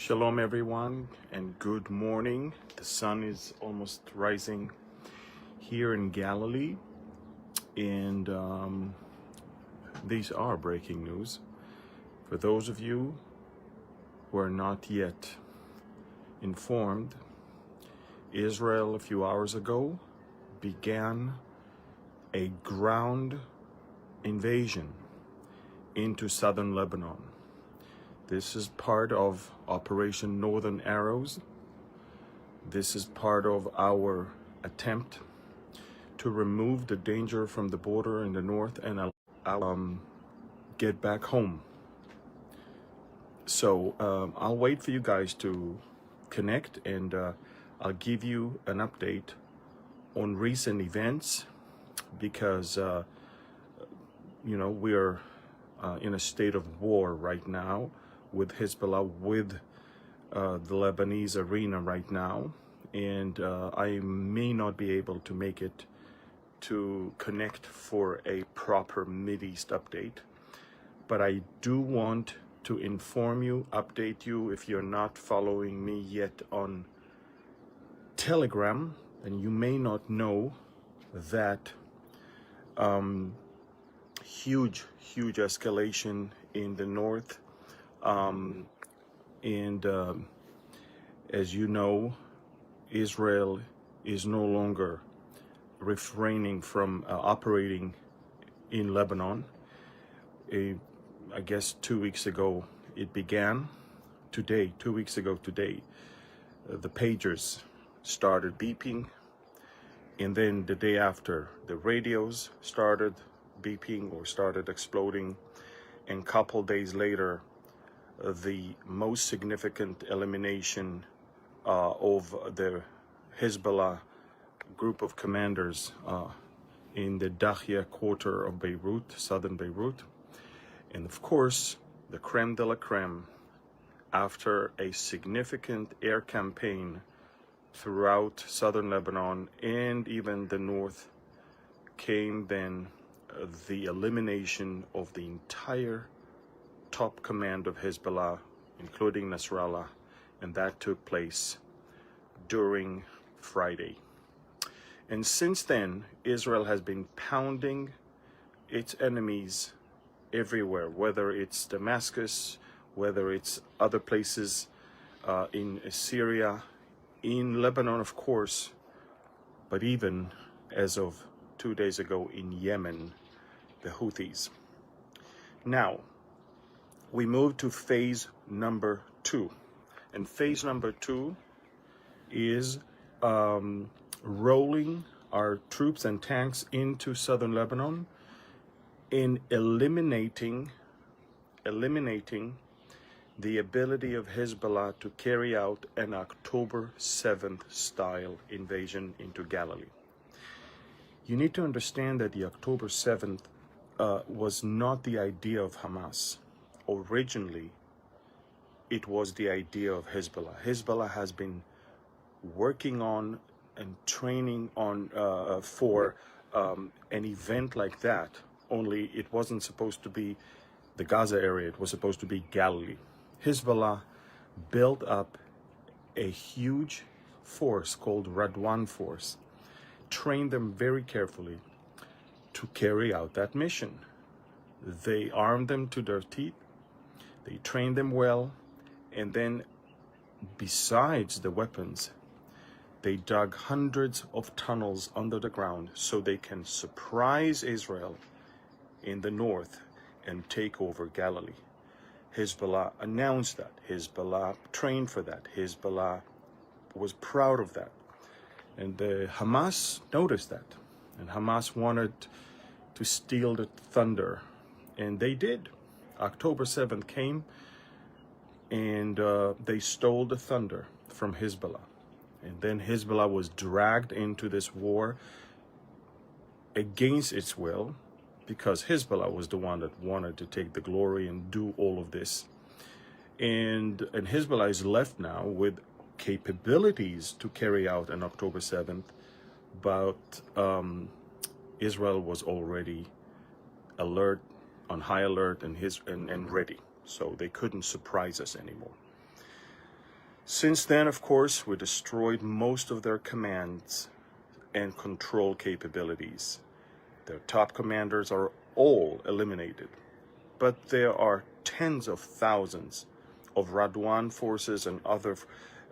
Shalom everyone and good morning. The sun is almost rising here in Galilee, and these are breaking news. For those of you who are not yet informed, Israel a few hours ago began a ground invasion into southern Lebanon. This is part of Operation Northern Arrows. This is part of our attempt to remove the danger from the border in the north and get back home. So I'll wait for you guys to connect, and I'll give you an update on recent events, because we're in a state of war right now with Hezbollah, with the Lebanese arena right now, and I may not be able to make it to connect for a proper Mideast update, but I do want to inform you, update you. If you're not following me yet on Telegram, then you may not know that huge escalation in the north. As you know, Israel is no longer refraining from operating in Lebanon. I guess 2 weeks ago it began. Today, 2 weeks ago today, the pagers started beeping, and then the day after, the radios started beeping or started exploding, and a couple days later, the most significant elimination of the Hezbollah group of commanders in the Dahia quarter of Beirut, southern Beirut. And of course, the creme de la creme, after a significant air campaign throughout southern Lebanon and even the north, came then the elimination of the entire top command of Hezbollah, including Nasrallah, and that took place during Friday. And since then, Israel has been pounding its enemies everywhere, whether it's Damascus, whether it's other places in Syria, in Lebanon, of course, but even as of 2 days ago in Yemen, the Houthis. Now, we move to phase number 2. And phase number 2 is rolling our troops and tanks into southern Lebanon in eliminating the ability of Hezbollah to carry out an October 7th style invasion into Galilee. You need to understand that the October 7th was not the idea of Hamas. Originally, it was the idea of Hezbollah. Hezbollah has been working on and training on for an event like that, only it wasn't supposed to be the Gaza area, it was supposed to be Galilee. Hezbollah built up a huge force called Radwan Force, trained them very carefully to carry out that mission. They armed them to their teeth, they trained them well, and then besides the weapons, they dug hundreds of tunnels under the ground so they can surprise Israel in the north and take over Galilee. Hezbollah announced that. Hezbollah trained for that. Hezbollah was proud of that. And Hamas noticed that. And Hamas wanted to steal the thunder. And they did. October 7th came, and they stole the thunder from Hezbollah. And then Hezbollah was dragged into this war against its will, because Hezbollah was the one that wanted to take the glory and do all of this. And Hezbollah is left now with capabilities to carry out an October 7th, but Israel was already on high alert and ready, so they couldn't surprise us anymore. Since then, of course, we destroyed most of their commands and control capabilities. Their top commanders are all eliminated, but there are tens of thousands of Radwan forces and other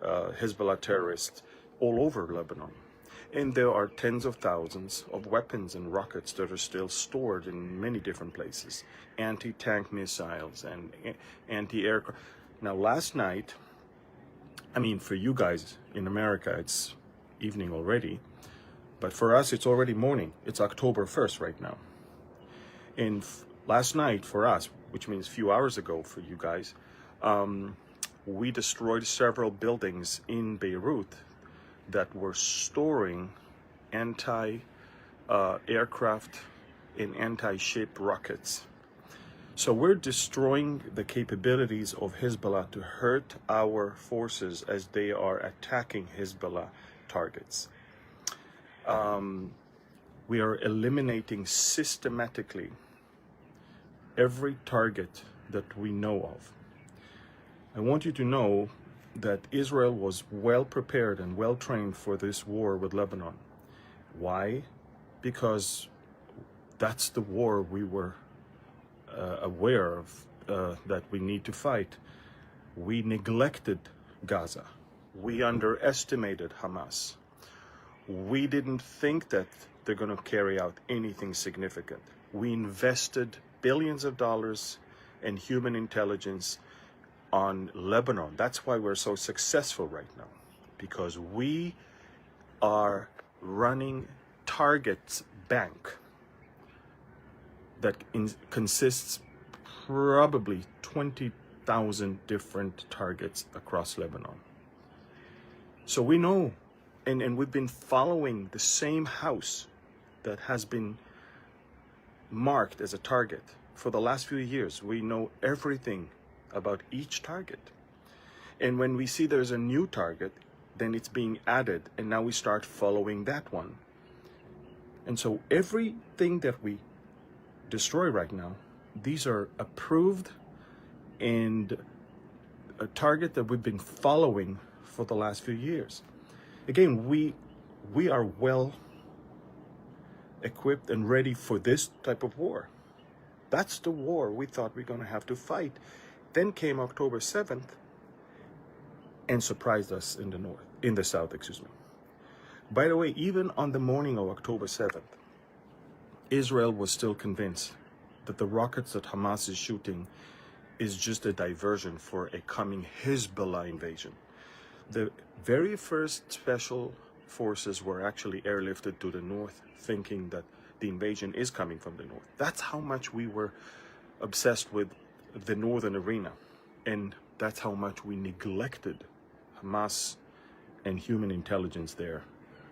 Hezbollah terrorists all over Lebanon. And there are tens of thousands of weapons and rockets that are still stored in many different places. Anti-tank missiles and anti-aircraft. Now, last night, I mean, for you guys in America, it's evening already. But for us, it's already morning. It's October 1st right now. And last night for us, which means a few hours ago for you guys, we destroyed several buildings in Beirut that were storing anti-aircraft and anti-ship rockets. So we're destroying the capabilities of Hezbollah to hurt our forces as they are attacking Hezbollah targets. We are eliminating systematically every target that we know of. I want you to know that Israel was well prepared and well trained for this war with Lebanon. Why? Because that's the war we were aware of that we need to fight. We neglected Gaza. We underestimated Hamas. We didn't think that they're going to carry out anything significant. We invested billions of dollars in human intelligence on Lebanon. That's why we're so successful right now, because we are running targets bank that consists probably 20,000 different targets across Lebanon. So we know, and we've been following the same house that has been marked as a target for the last few years. We know everything about each target. And when we see there's a new target, then it's being added, and now we start following that one. And so everything that we destroy right now, these are approved and a target that we've been following for the last few years. Again, we are well equipped and ready for this type of war. That's the war we thought we were going to have to fight. Then came October 7th and surprised us in the south. By the way, even on the morning of October 7th, Israel was still convinced that the rockets that Hamas is shooting is just a diversion for a coming Hezbollah invasion. The very first special forces were actually airlifted to the north, thinking that the invasion is coming from the north. That's how much we were obsessed with the northern arena, and that's how much we neglected Hamas and human intelligence there.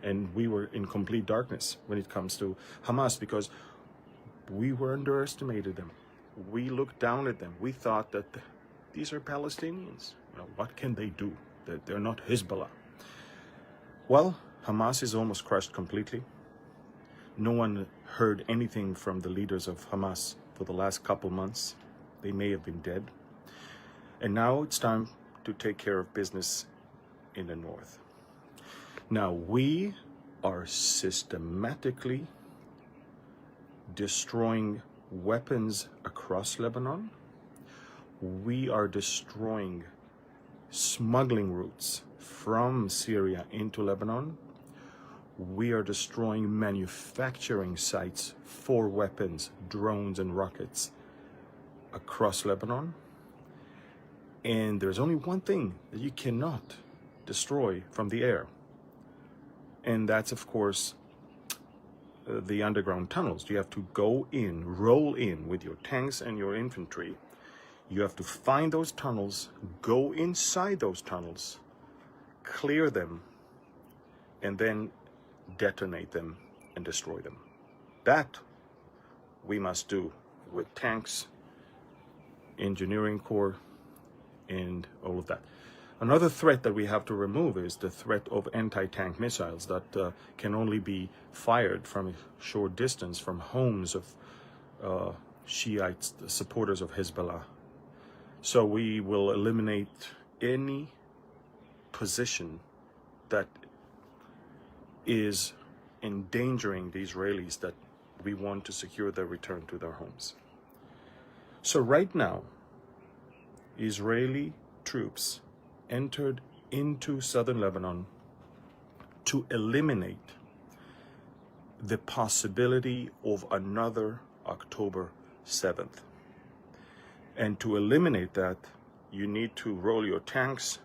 And we were in complete darkness when it comes to Hamas because we were underestimated them. We looked down at them. We thought that these are Palestinians. What can they do? They're not Hezbollah. Well, Hamas is almost crushed completely. No one heard anything from the leaders of Hamas for the last couple months. They may have been dead. And now it's time to take care of business in the north. Now, we are systematically destroying weapons across Lebanon. We are destroying smuggling routes from Syria into Lebanon. We are destroying manufacturing sites for weapons, drones, and rockets across Lebanon. And there's only one thing that you cannot destroy from the air. And that's, of course, the underground tunnels. You have to go in, roll in with your tanks and your infantry. You have to find those tunnels, go inside those tunnels, clear them, and then detonate them and destroy them. That we must do with tanks, engineering corps, and all of that. Another threat that we have to remove is the threat of anti-tank missiles that can only be fired from a short distance from homes of Shiites, the supporters of Hezbollah. So we will eliminate any position that is endangering the Israelis that we want to secure their return to their homes. So right now, Israeli troops entered into southern Lebanon to eliminate the possibility of another October 7th. And to eliminate that, you need to roll your tanks,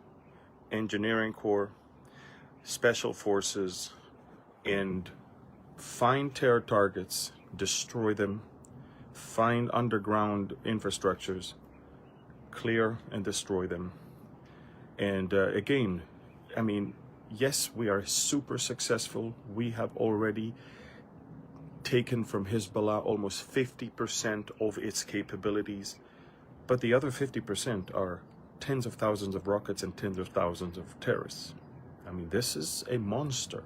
engineering corps, special forces, and find terror targets, destroy them, find underground infrastructures, clear and destroy them. And again, I mean, yes, we are super successful. We have already taken from Hezbollah almost 50% of its capabilities, but the other 50% are tens of thousands of rockets and tens of thousands of terrorists. I mean, this is a monster.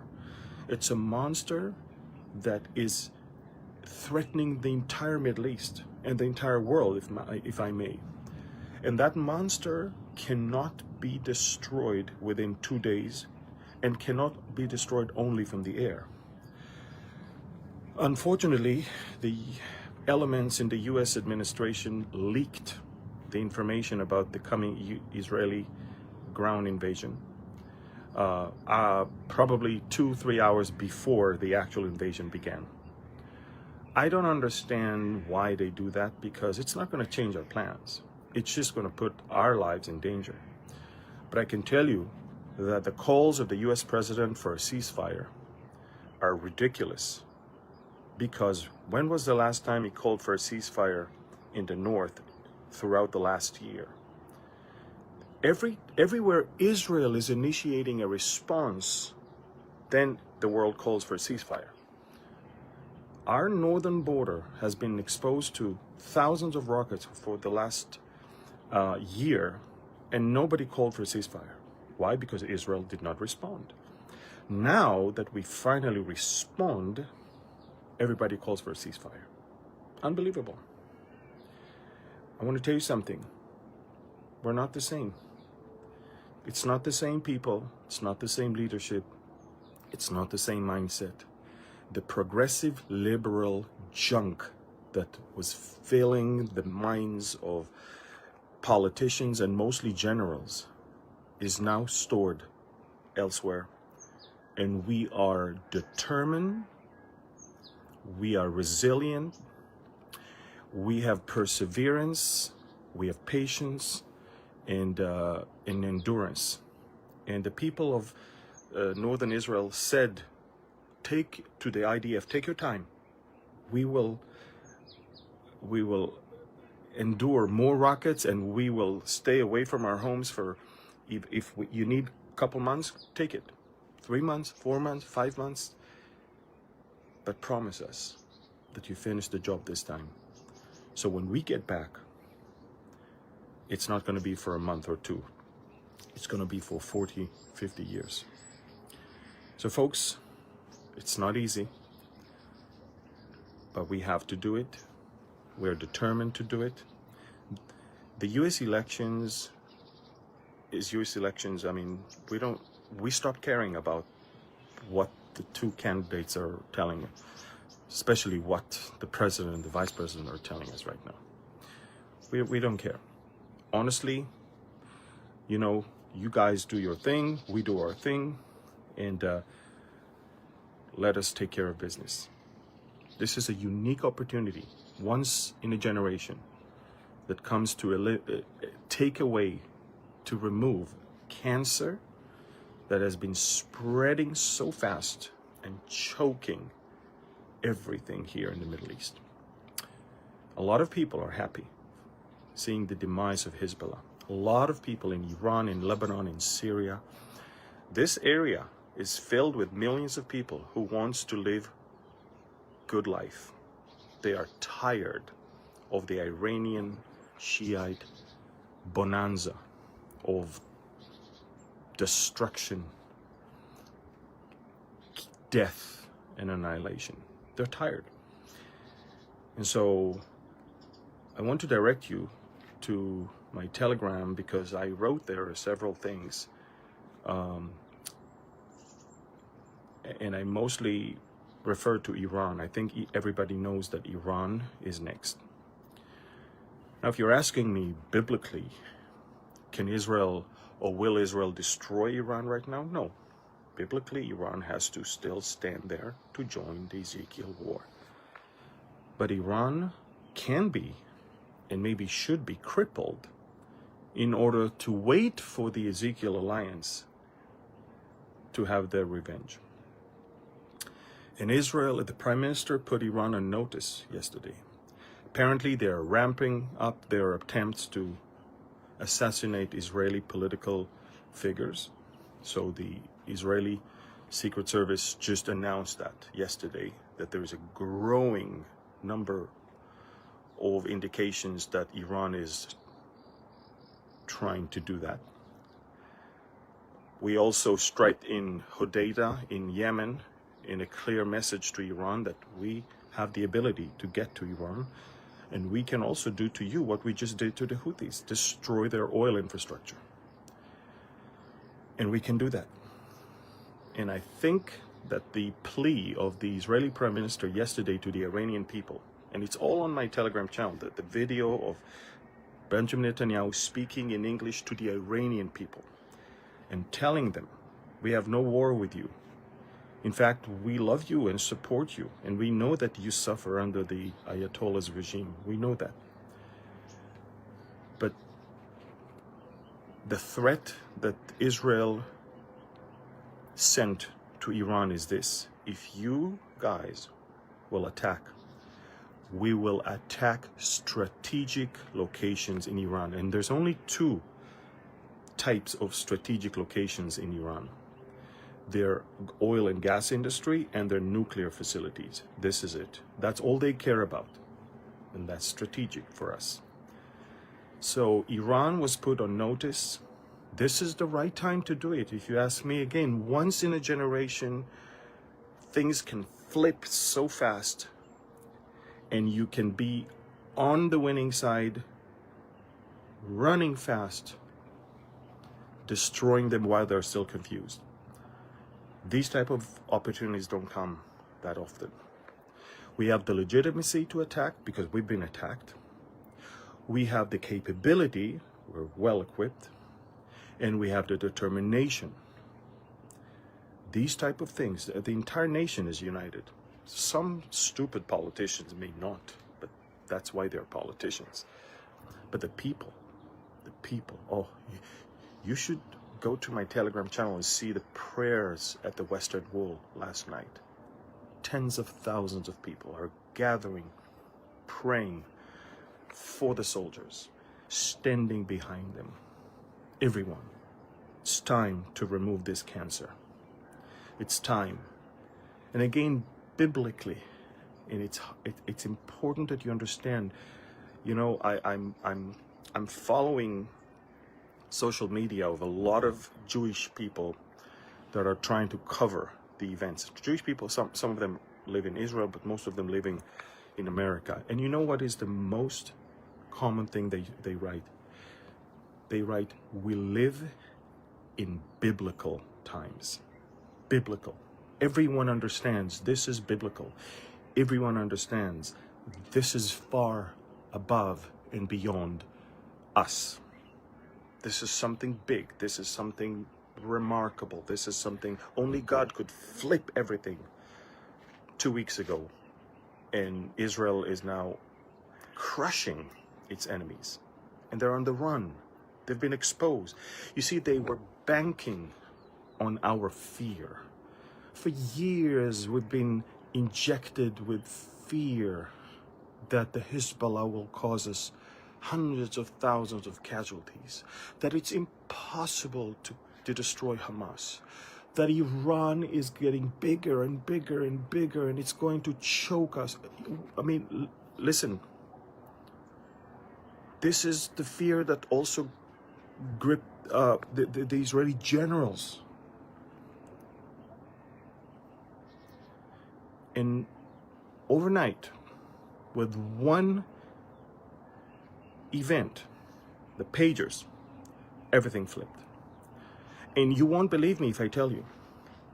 It's a monster that is threatening the entire Middle East and the entire world, if I may. And that monster cannot be destroyed within 2 days and cannot be destroyed only from the air. Unfortunately, the elements in the US administration leaked the information about the coming Israeli ground invasion probably 2-3 hours before the actual invasion began. I don't understand why they do that, because it's not going to change our plans. It's just going to put our lives in danger. But I can tell you that the calls of the US president for a ceasefire are ridiculous, because when was the last time he called for a ceasefire in the north throughout the last year? Everywhere Israel is initiating a response, then the world calls for a ceasefire. Our northern border has been exposed to thousands of rockets for the last year, and nobody called for a ceasefire. Why? Because Israel did not respond. Now that we finally respond, everybody calls for a ceasefire. Unbelievable. I want to tell you something. We're not the same. It's not the same people. It's not the same leadership. It's not the same mindset. The progressive liberal junk that was filling the minds of politicians and mostly generals is now stored elsewhere. And we are determined, we are resilient, we have perseverance, we have patience, and endurance. And the people of northern Israel said, take to the IDF, take your time. We will endure more rockets, and we will stay away from our homes for, if you need a couple months, take it. 3 months, 4 months, 5 months. But promise us that you finish the job this time. So when we get back, it's not going to be for a month or two. It's going to be for 40, 50 years. So folks, it's not easy, but we have to do it. We're determined to do it. The US elections is US elections. I mean, we stopped caring about what the two candidates are telling us, especially what the president and the vice president are telling us right now. We don't care. Honestly, you guys do your thing, we do our thing, and let us take care of business. This is a unique opportunity, once in a generation, that comes to take away, to remove cancer that has been spreading so fast and choking everything here in the Middle East. A lot of people are happy seeing the demise of Hezbollah. A lot of people in Iran, in Lebanon, in Syria. This area is filled with millions of people who wants to live good life. They are tired of the Iranian Shiite bonanza of destruction, death, and annihilation. They're tired. And so I want to direct you to my Telegram, because I wrote there several things and I mostly refer to Iran. I think everybody knows that Iran is next. Now, if you're asking me biblically, can Israel or will Israel destroy Iran right now? No. Biblically, Iran has to still stand there to join the Ezekiel war. But Iran can be, and maybe should be, crippled in order to wait for the Ezekiel alliance to have their revenge. In Israel, the Prime Minister put Iran on notice yesterday. Apparently, they are ramping up their attempts to assassinate Israeli political figures. So the Israeli Secret Service just announced that yesterday, that there is a growing number of indications that Iran is trying to do that. We also strike in Hodeidah in Yemen in a clear message to Iran that we have the ability to get to Iran, and we can also do to you what we just did to the Houthis, destroy their oil infrastructure. And we can do that. And I think that the plea of the Israeli Prime Minister yesterday to the Iranian people, and it's all on my Telegram channel, that the video of Benjamin Netanyahu speaking in English to the Iranian people and telling them, we have no war with you. In fact, we love you and support you, and we know that you suffer under the Ayatollah's regime. We know that. But the threat that Israel sent to Iran is this: if you guys will attack, we will attack strategic locations in Iran. And there's only two types of strategic locations in Iran: their oil and gas industry and their nuclear facilities. This is it. That's all they care about. And that's strategic for us. So Iran was put on notice. This is the right time to do it. If you ask me, again, once in a generation, things can flip so fast, and you can be on the winning side, running fast, destroying them while they're still confused. These type of opportunities don't come that often. We have the legitimacy to attack because we've been attacked. We have the capability, we're well equipped, and we have the determination. These type of things, the entire nation is united. Some stupid politicians may not, but that's why they're politicians. But the people, oh, you should go to my Telegram channel and see the prayers at the Western Wall last night. Tens of thousands of people are gathering, praying for the soldiers, standing behind them. Everyone, it's time to remove this cancer. It's time. And again, biblically, and it's important that you understand. You know, I'm following social media of a lot of Jewish people that are trying to cover the events. Jewish people, some of them live in Israel, but most of them living in America. And you know what is the most common thing they write? They write, we live in biblical times. Biblical. Everyone understands this is biblical. Everyone understands this is far above and beyond us. This is something big. This is something remarkable. This is something only God could flip everything 2 weeks ago. And Israel is now crushing its enemies. And they're on the run. They've been exposed. You see, they were banking on our fear. For years, we've been injected with fear that the Hisbollah will cause us hundreds of thousands of casualties, that it's impossible to destroy Hamas, that Iran is getting bigger and bigger and bigger, and it's going to choke us. I mean, listen, this is the fear that also gripped the Israeli generals. And overnight, with one event, the pagers, everything flipped. And you won't believe me if I tell you,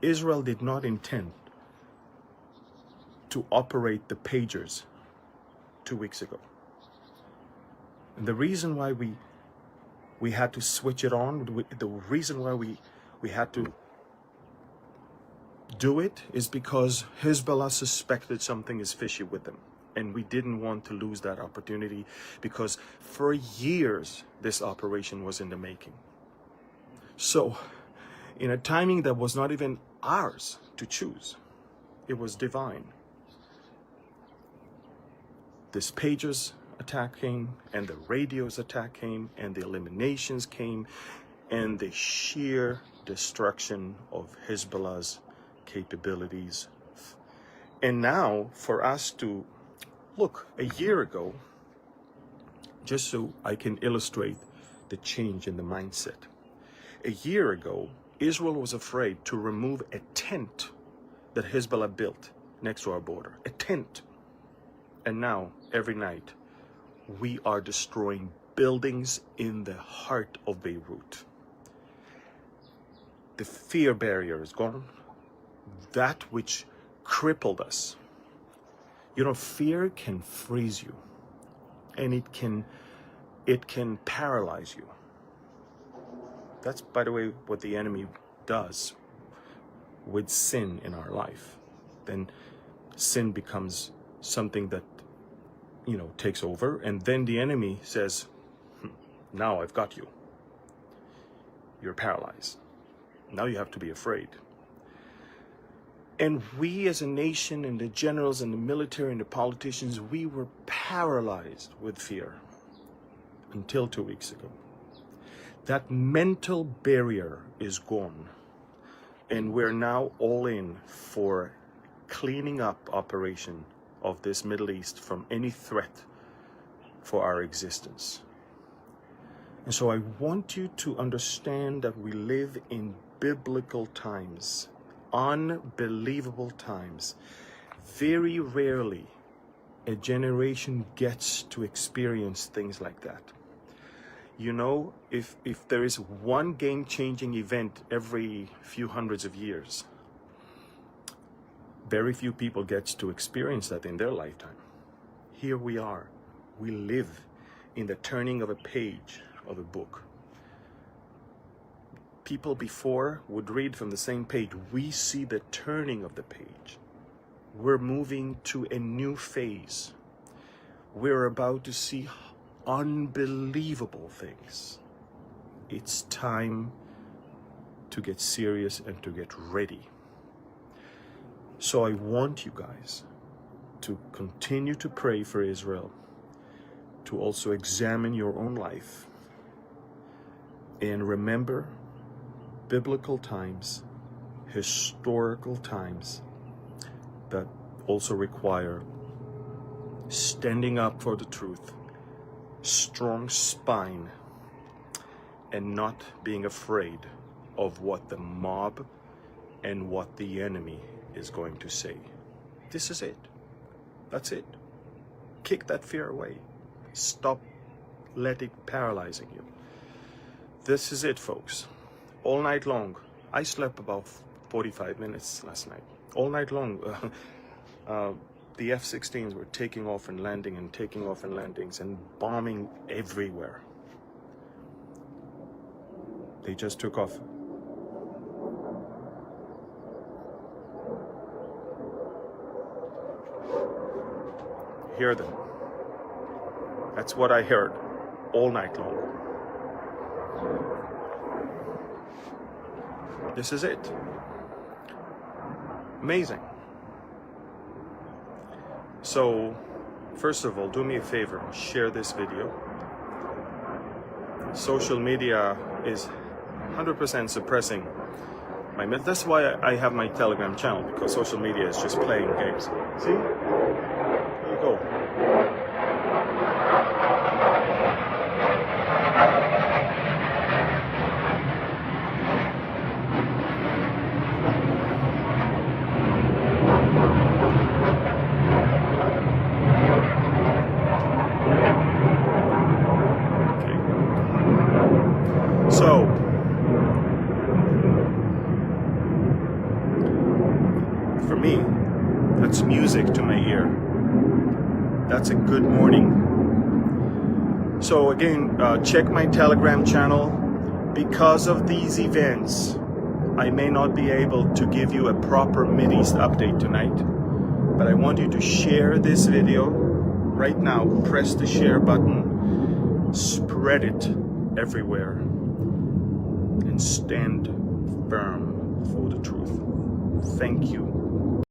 Israel did not intend to operate the pagers 2 weeks ago. And the reason why we had to switch it on, the reason why we had to do it is because Hezbollah suspected something is fishy with them. And we didn't want to lose that opportunity, because for years this operation was in the making. So in a timing that was not even ours to choose, it was divine. This pagers attack came, and the radios attack came, and the eliminations came, and the sheer destruction of Hezbollah's capabilities. And now for us to look a year ago, just so I can illustrate the change in the mindset. A year ago, Israel was afraid to remove a tent that Hezbollah built next to our border, a tent. And now, every night, we are destroying buildings in the heart of Beirut. The fear barrier is gone. That which crippled us. You know, fear can freeze you, and it can paralyze you. That's, by the way, what the enemy does with sin in our life. Then sin becomes something that, you know, takes over, and then the enemy says, now I've got you. You're paralyzed. Now you have to be afraid. And we as a nation, and the generals and the military and the politicians, we were paralyzed with fear until 2 weeks ago. That mental barrier is gone. And we're now all in for cleaning up operation of this Middle East from any threat for our existence. And so I want you to understand that we live in biblical times, unbelievable times. Very rarely a generation gets to experience things like that. You know, if there is one game-changing event every few hundreds of years, very few people get to experience that in their lifetime. Here we are. We live in the turning of a page of a book. People before would read from the same page. We see the turning of the page. We're moving to a new phase. We're about to see unbelievable things. It's time to get serious and to get ready. So I want you guys to continue to pray for Israel, to also examine your own life, and remember biblical times, historical times that also require standing up for the truth, strong spine, and not being afraid of what the mob and what the enemy is going to say. This is it. That's it. Kick that fear away. Stop letting it paralyzing you. This is it, folks. All night long. I slept about 45 minutes last night. All night long. The F-16s were taking off and landing and taking off and landings and bombing everywhere. They just took off. Hear them. That's what I heard all night long. This is it. Amazing. So, first of all, do me a favor, share this video. Social media is 100% suppressing my myth. That's why I have my Telegram channel, because social media is just playing games. See? Here you go. So, That's music to my ear. That's a good morning. So again, check my Telegram channel. Because of these events, I may not be able to give you a proper Mideast update tonight, but I want you to share this video right now. Press the share button, spread it everywhere, and stand firm for the truth. Thank you.